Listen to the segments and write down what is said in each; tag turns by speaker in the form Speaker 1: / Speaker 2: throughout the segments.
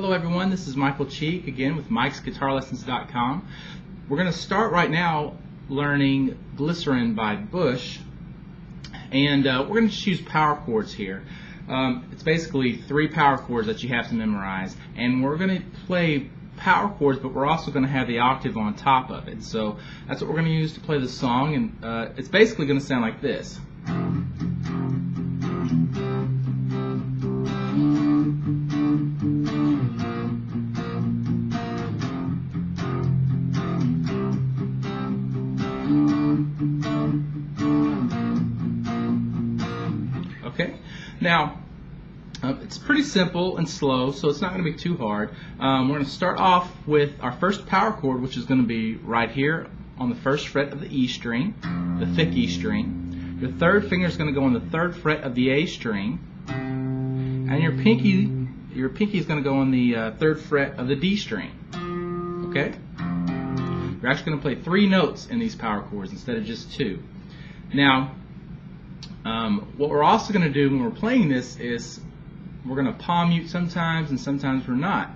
Speaker 1: Hello everyone, this is Michael Cheek again with Mike'sGuitarLessons.com. We're going to start right now learning Glycerine by Bush, and we're going to just use power chords here. It's basically 3 power chords that you have to memorize, and we're going to play power chords, but we're also going to have the octave on top of it. So that's what we're going to use to play the song, and it's basically going to sound like this. Okay, now it's pretty simple and slow, so it's not going to be too hard. We're going to start off with our first power chord, which is going to be right here on the 1st fret of the E string, the thick E string. Your 3rd finger is going to go on the 3rd fret of the A string, and your pinky is going to go on the 3rd fret of the D string. Okay? You're actually going to play 3 notes in these power chords instead of just 2. Now, what we're also going to do when we're playing this is we're going to palm mute sometimes and sometimes we're not.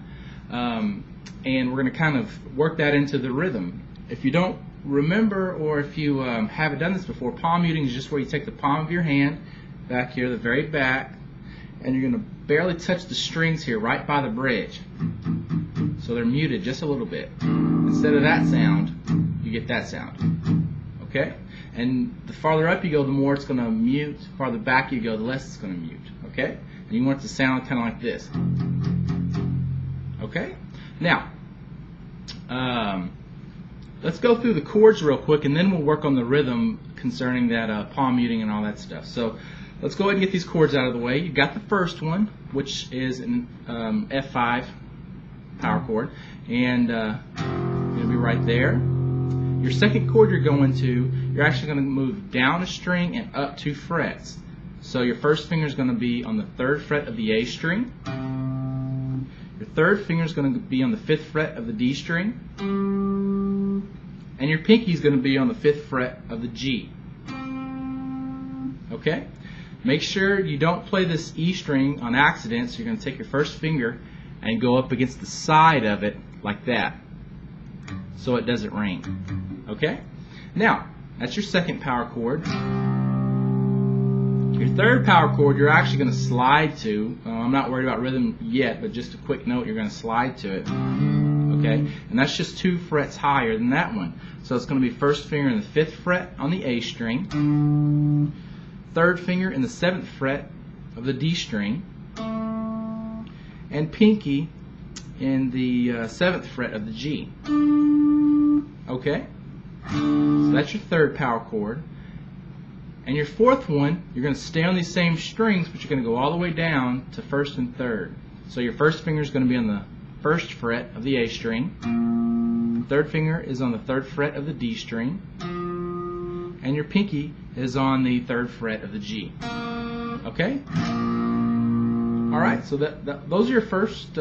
Speaker 1: And we're going to kind of work that into the rhythm. If you don't remember, or if you haven't done this before, palm muting is just where you take the palm of your hand back here, the very back, and you're going to barely touch the strings here right by the bridge. So they're muted just a little bit. Instead of that sound, you get that sound. Okay? And the farther up you go, the more it's going to mute. The farther back you go, the less it's going to mute. Okay? And you want it to sound kind of like this. Okay? Now, let's go through the chords real quick, and then we'll work on the rhythm concerning that palm muting and all that stuff. So let's go ahead and get these chords out of the way. You've got the first one, which is an F5 power chord, and it'll be right there. Your second chord you're going to, you're actually going to move down a string and up 2 frets. So your first finger is going to be on the 3rd fret of the A string. Your 3rd finger is going to be on the 5th fret of the D string. And your pinky is going to be on the 5th fret of the G. Okay? Make sure you don't play this E string on accident, so you're going to take your first finger and go up against the side of it like that, so it doesn't ring. Okay? Now, that's your second power chord. Your 3rd power chord you're actually going to slide to. I'm not worried about rhythm yet, but just a quick note, you're going to slide to it. Okay? And that's just 2 frets higher than that one. So it's going to be 1st finger in the 5th fret on the A string, 3rd finger in the 7th fret of the D string, and pinky in the 7th fret of the G. Okay? So that's your 3rd power chord. And your 4th one, you're going to stay on these same strings, but you're going to go all the way down to 1st and 3rd. So your 1st finger is going to be on the 1st fret of the A string. The 3rd finger is on the 3rd fret of the D string. And your pinky is on the 3rd fret of the G. Okay? Alright, so those are your first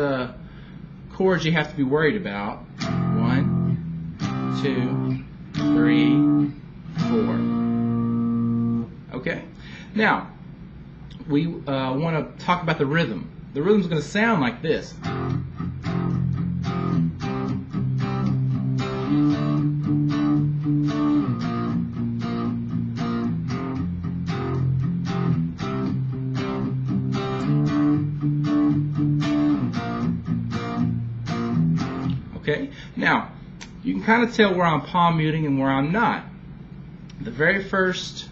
Speaker 1: chords you have to be worried about. 1, 2, 3, 4. Okay? Now, we want to talk about the rhythm. The rhythm is going to sound like this. Okay? Now, you can kind of tell where I'm palm muting and where I'm not. The very first,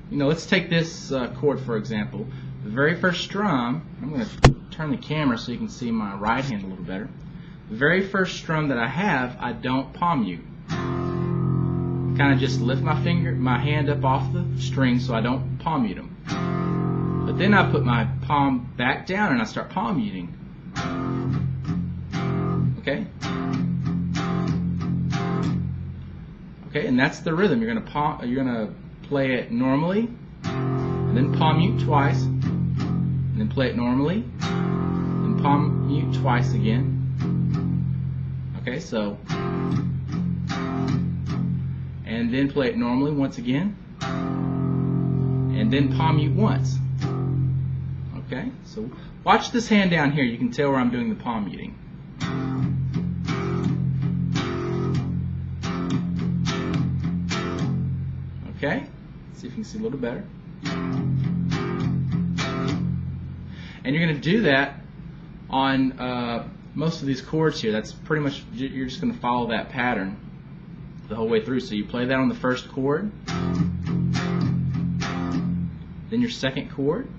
Speaker 1: let's take this chord for example. The very first strum, I'm going to turn the camera so you can see my right hand a little better. The very first strum that I have, I don't palm mute. Kind of just lift my hand up off the string so I don't palm mute them. But then I put my palm back down and I start palm muting. Okay? Okay, and that's the rhythm. You're gonna play it normally, and then palm mute twice, and then play it normally, and palm mute twice again. Okay, so, and then play it normally once again, and then palm mute once. Okay, so watch this hand down here. You can tell where I'm doing the palm muting. Okay, see if you can see a little better. And you're going to do that on most of these chords here. That's pretty much, you're just going to follow that pattern the whole way through. So you play that on the first chord, then your second chord.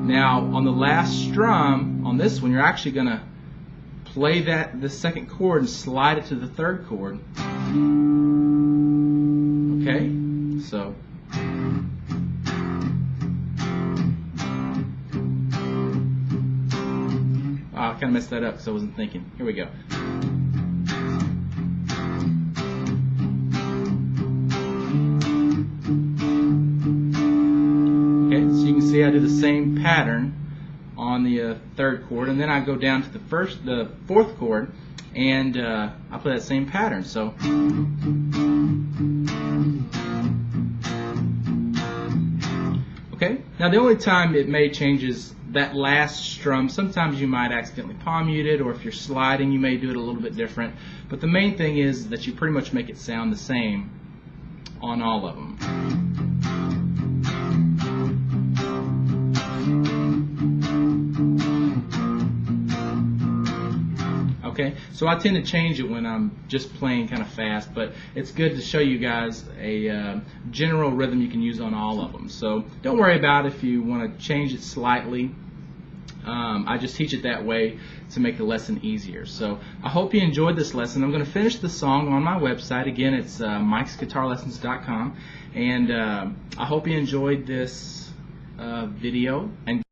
Speaker 1: Now on the last strum on this one, you're actually going to play the second chord and slide it to the third chord. Okay, so I kind of messed that up because I wasn't thinking. Here we go. Okay, so you can see I do the same pattern on the third chord, and then I go down to the fourth chord, and I play that same pattern. So okay, now the only time it may change is that last strum. Sometimes you might accidentally palm mute it, or if you're sliding you may do it a little bit different, but the main thing is that you pretty much make it sound the same on all of them. Okay, so I tend to change it when I'm just playing kind of fast, but it's good to show you guys a general rhythm you can use on all of them. So don't worry about if you want to change it slightly. I just teach it that way to make the lesson easier. So I hope you enjoyed this lesson. I'm going to finish the song on my website. Again, it's mikesguitarlessons.com, and I hope you enjoyed this video. And